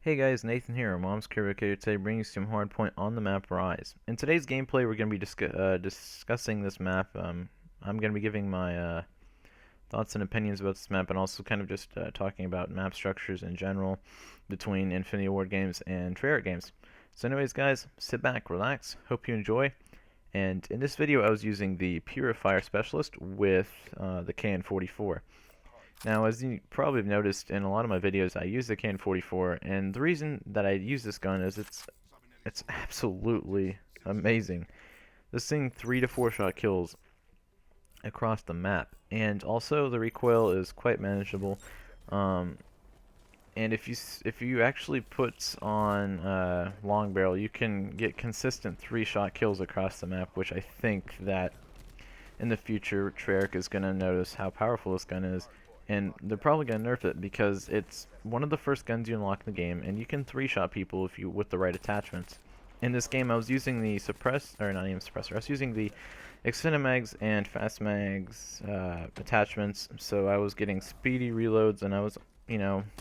Hey guys, Nathan here, Mom's Caribbean here today, bringing you some hardpoint on the map Rise. In today's gameplay, we're going to be discussing this map. I'm going to be giving my thoughts and opinions about this map, and also kind of just talking about map structures in general between Infinity Ward games and Treyarch games. So anyways, guys, sit back, relax, hope you enjoy. And in this video, I was using the Purifier Specialist with the KN44. Now, as you probably have noticed in a lot of my videos, I use the KN44, and the reason that I use this gun is it's absolutely amazing. This thing 3 to 4 shot kills across the map, and also the recoil is quite manageable. Um, and if you actually put on long barrel, you can get consistent 3 shot kills across the map, which I think that in the future Treyarch is going to notice how powerful this gun is, and they're probably going to nerf it because it's one of the first guns you unlock in the game, and you can 3-shot people if you with the right attachments. In this game, I was using the not even suppressor, I was using the extended mags and fast mags attachments, so I was getting speedy reloads, and I was,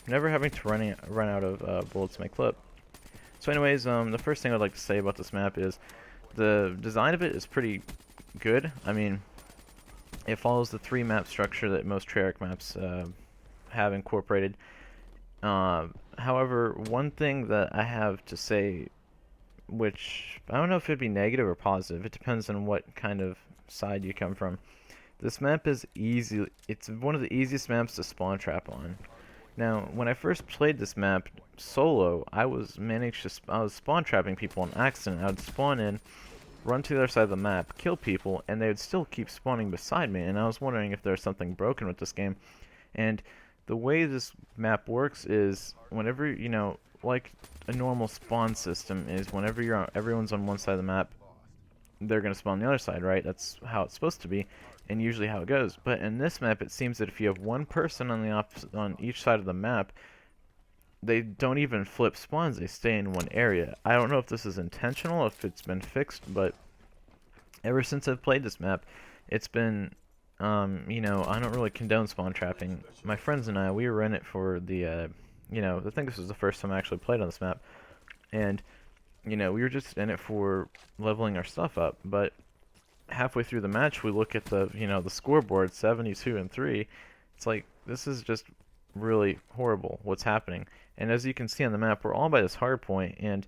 never having to run out of bullets to my clip. So anyways, the first thing I'd like to say about this map is the design of it is pretty good. I mean, it follows the 3-map structure that most Treyarch maps have incorporated. However, one thing that I have to say, which I don't know if it'd be negative or positive, it depends on what kind of side you come from. This map is easy. It's one of the easiest maps to spawn trap on. Now, when I first played this map solo, I was spawn trapping people on accident. I would spawn in, run to the other side of the map, kill people, and they would still keep spawning beside me, and I was wondering if there's something broken with this game. And the way this map works is whenever, like a normal spawn system is whenever everyone's on one side of the map, they're going to spawn on the other side, right? That's how it's supposed to be, and usually how it goes. But in this map, it seems that if you have one person on each side of the map, they don't even flip spawns, they stay in one area. I don't know if this is intentional, if it's been fixed, but ever since I've played this map, it's been, I don't really condone spawn trapping. My friends and I, we were in it for the, I think this was the first time I actually played on this map, and, we were just in it for leveling our stuff up, but halfway through the match, we look at the scoreboard, 72 and 3, it's like, this is just really horrible what's happening. And as you can see on the map, we're all by this hard point, and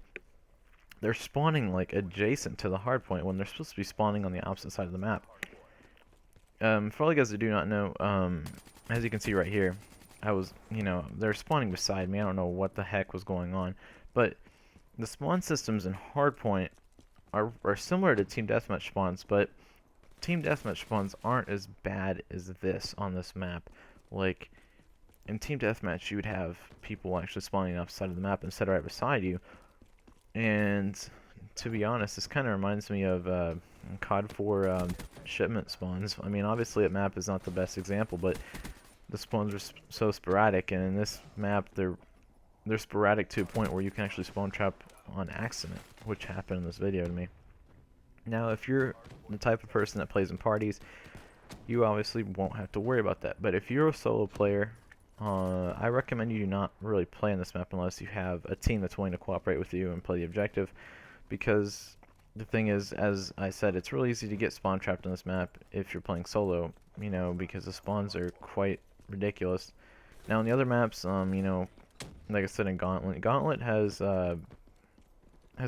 they're spawning like adjacent to the hard point when they're supposed to be spawning on the opposite side of the map. For all you guys that do not know, as you can see right here, they're spawning beside me. I don't know what the heck was going on, but the spawn systems in hardpoint are similar to team deathmatch spawns, but team deathmatch spawns aren't as bad as this on this map. Like, in team deathmatch, you would have people actually spawning on the opposite side of the map instead of right beside you. And to be honest, this kind of reminds me of COD 4 shipment spawns. I mean, obviously, a map is not the best example, but the spawns are so sporadic, and in this map, they're sporadic to a point where you can actually spawn trap on accident, which happened in this video to me. Now, if you're the type of person that plays in parties, you obviously won't have to worry about that. But if you're a solo player, I recommend you do not really play on this map unless you have a team that's willing to cooperate with you and play the objective, because the thing is, as I said, it's really easy to get spawn trapped on this map if you're playing solo, because the spawns are quite ridiculous. Now, in the other maps, like I said, in Gauntlet has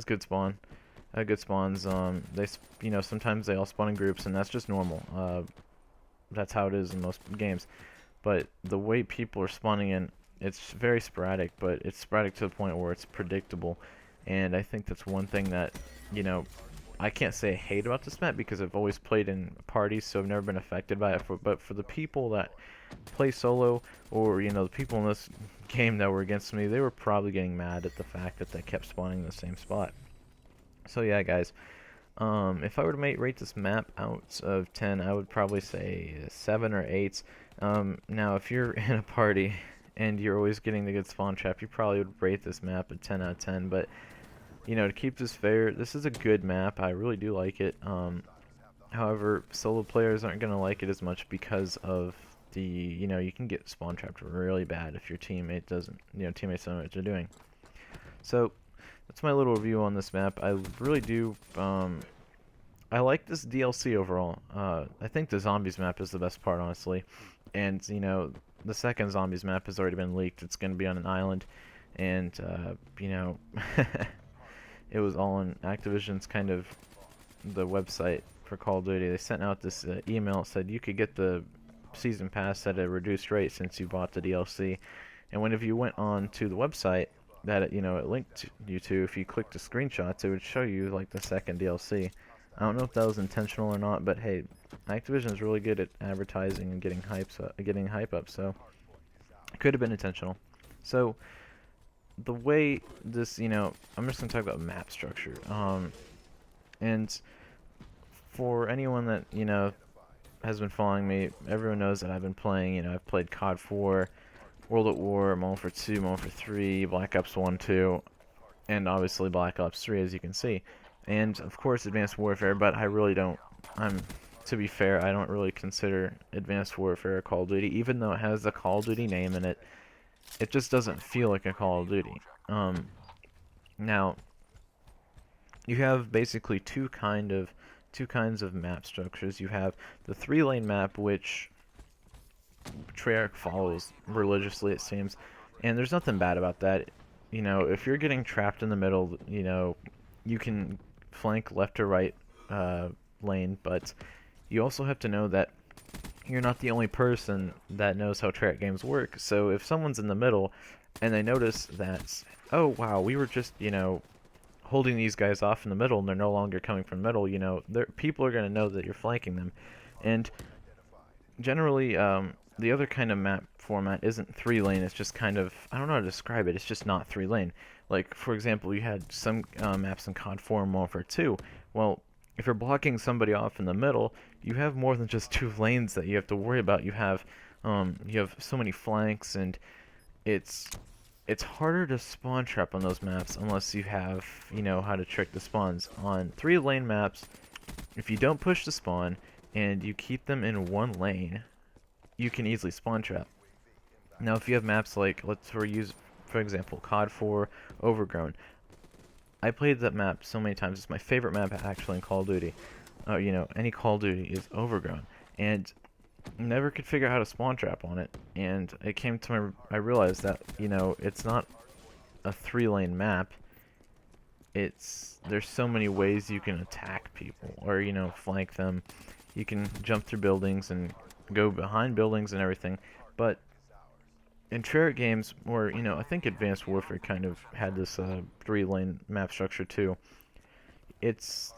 good good spawns. Sometimes they all spawn in groups, and that's just normal. That's how it is in most games. But the way people are spawning in, it's very sporadic, but it's sporadic to the point where it's predictable. And I think that's one thing that, I can't say I hate about this map because I've always played in parties, so I've never been affected by it. But for the people that play solo, or, the people in this game that were against me, they were probably getting mad at the fact that they kept spawning in the same spot. So yeah, guys, if I were to rate this map out of 10, I would probably say 7 or 8. Now, if you're in a party and you're always getting the good spawn trap, you probably would rate this map a 10 out of 10. But, to keep this fair, this is a good map. I really do like it. However, solo players aren't going to like it as much because of you can get spawn trapped really bad if your teammate doesn't, teammates don't know what they're doing. So that's my little review on this map. I really do. I like this DLC overall. I think the zombies map is the best part, honestly. And the second zombies map has already been leaked. It's going to be on an island, and it was all on Activision's kind of the website for Call of Duty. They sent out this email that said you could get the season pass at a reduced rate since you bought the DLC. And whenever you went on to the website that it linked you to, if you clicked the screenshots, it would show you like the second DLC. I don't know if that was intentional or not, but hey, Activision is really good at advertising and getting hype up, so it could have been intentional. So the way this, I'm just gonna talk about map structure. And for anyone that has been following me, everyone knows that I've been playing. I've played COD 4, World at War, Modern Warfare 2, Modern Warfare 3, Black Ops 1, 2, and obviously Black Ops 3, as you can see. And of course Advanced Warfare, but I really don't, to be fair, I don't really consider Advanced Warfare a Call of Duty, even though it has the Call of Duty name in it. It just doesn't feel like a Call of Duty. Now, you have basically two kinds of map structures. You have the 3-lane map, which Treyarch follows religiously, it seems, and there's nothing bad about that. If you're getting trapped in the middle, you can flank left or right lane, but you also have to know that you're not the only person that knows how Treyarch games work. So if someone's in the middle and they notice that, oh wow, we were just holding these guys off in the middle and they're no longer coming from the middle, people are going to know that you're flanking them. And generally, the other kind of map format isn't 3-lane, it's just kind of, I don't know how to describe it, it's just not 3-lane. Like, for example, you had some maps in COD 4 and Modern Warfare 2. Well, if you're blocking somebody off in the middle, you have more than just 2 lanes that you have to worry about. You have so many flanks, and it's harder to spawn trap on those maps unless you have, how to trick the spawns. On 3-lane maps, if you don't push the spawn and you keep them in one lane, you can easily spawn trap. Now, if you have maps like, let's use, for example, COD 4 Overgrown. I played that map so many times. It's my favorite map actually in Call of Duty. Any Call of Duty is Overgrown, and never could figure out how to spawn trap on it. And it came to I realized that it's not a 3-lane map. There's so many ways you can attack people or flank them. You can jump through buildings and go behind buildings and everything, but in Treyarch games, or I think Advanced Warfare kind of had this 3-lane map structure too. It's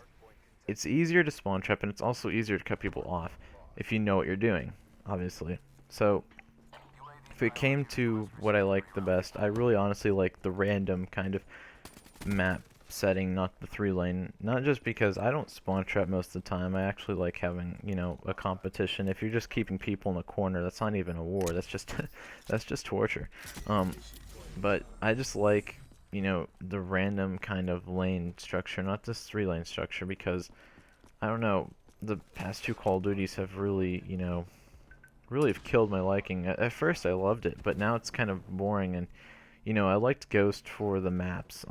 easier to spawn trap, and it's also easier to cut people off if you know what you're doing, obviously. So if it came to what I like the best, I really honestly like the random kind of map setting, not the 3-lane. Not just because I don't spawn trap most of the time. I actually like having a competition. If you're just keeping people in the corner, that's not even a war. That's just that's just torture. But I just like the random kind of lane structure, not this 3-lane structure, because I don't know, the past 2 Call of Duties have really really have killed my liking. At first I loved it, but now it's kind of boring. And I liked Ghost for the maps.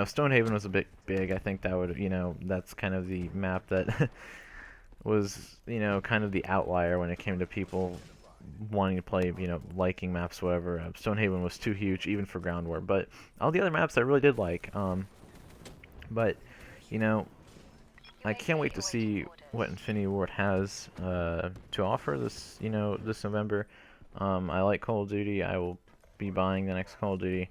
Stonehaven was a bit big. I think that would, that's kind of the map that was, kind of the outlier when it came to people wanting to play, liking maps, whatever. Stonehaven was too huge, even for Ground War. But all the other maps I really did like. But, I can't wait to see what Infinity Ward has to offer this, this November. I like Call of Duty. I will be buying the next Call of Duty.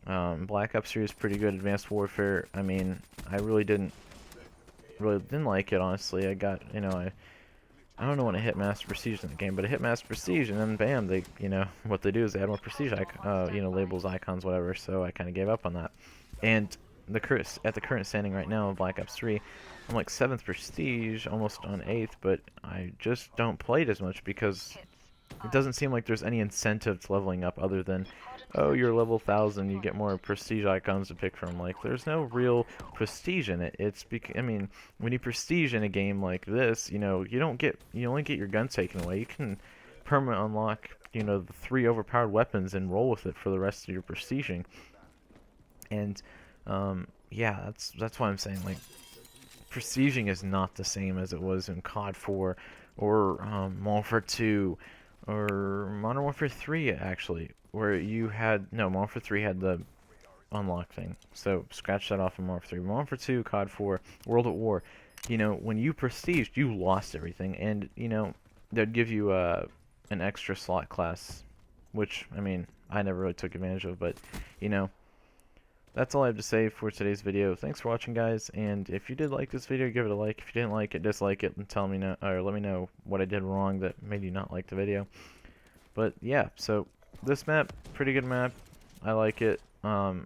Black Ops 3 is pretty good. Advanced Warfare, I mean, I really didn't like it, honestly. I got, I don't know when I hit Master Prestige in the game, but I hit Master Prestige, and then bam, they, what they do is they add more Prestige, labels, icons, whatever, so I kind of gave up on that. And at the current standing right now of Black Ops 3, I'm like 7th Prestige, almost on 8th, but I just don't play it as much because it doesn't seem like there's any incentive to leveling up other than, oh, you're level 1000, you get more prestige icons to pick from. Like, there's no real prestige in it. I mean, when you prestige in a game like this, you only get your gun taken away. You can permanent unlock, the 3 overpowered weapons and roll with it for the rest of your prestiging. And yeah, that's why I'm saying, like, prestiging is not the same as it was in COD 4 or Modern Warfare 2 or Modern Warfare 3 actually, where you had no Modern Warfare 3 had the unlock thing. So scratch that off in Modern Warfare 3. Modern Warfare 2, COD 4, World at War. You know, when you prestiged, you lost everything, and you know they'd give you an extra slot class, which I mean I never really took advantage of, but you know. That's all I have to say for today's video. Thanks for watching, guys, and if you did like this video, give it a like. If you didn't like it, dislike it, and tell me or let me know what I did wrong that made you not like the video. But yeah, so this map, pretty good map. I like it. You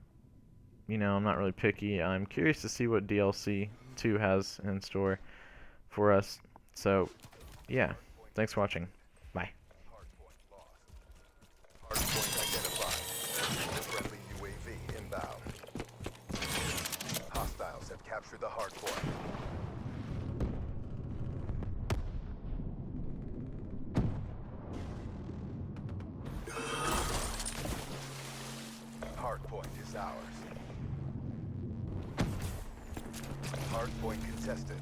know, I'm not really picky. I'm curious to see what DLC 2 has in store for us. So yeah, thanks for watching. Bye. Hardpoint identified. Friendly UAV inbound. Hostiles have captured the hardpoint. Hardpoint is ours. Hardpoint contested.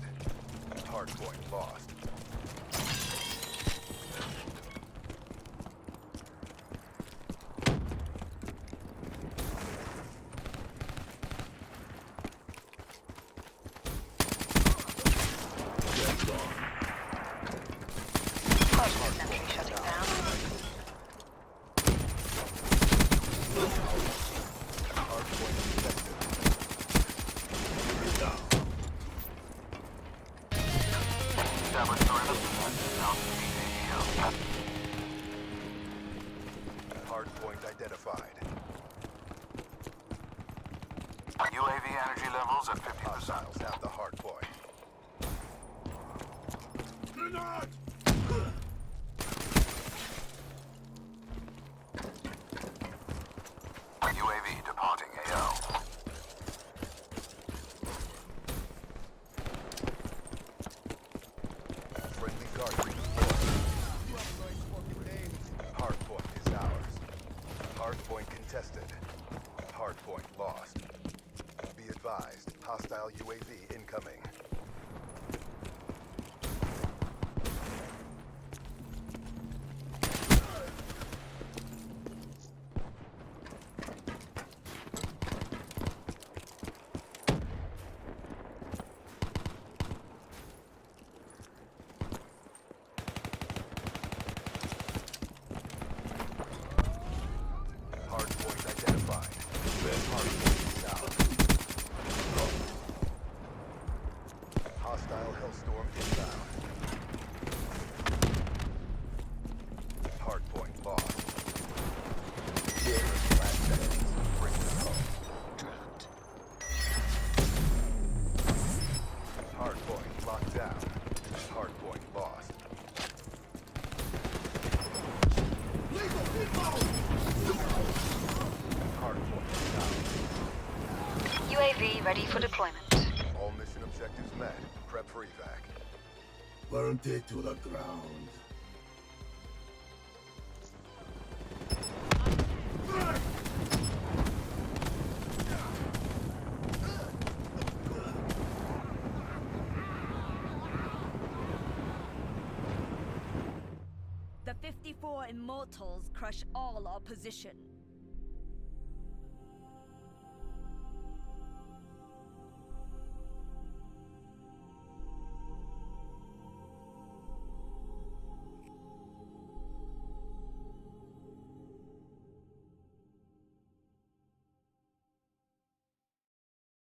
Hardpoint lost. Hardpoint identified. UAV energy levels at 50%. Hostiles have the hardpoint. UAV departing AO. Friendly guardian deployed. Hardpoint is ours. Hardpoint contested. Hardpoint lost. Be advised, hostile UAV incoming. Hardpoint identified. Hardpoint is ours. Hostile Hellstorm inbound. Hardpoint lost. Last seconds. Bring them home. Hardpoint locked down. Hardpoint lost. Hardpoint is out. UAV ready for deployment. All mission objectives met. Prep for evac. Burn it to the ground. The 54 Immortals crush all our position.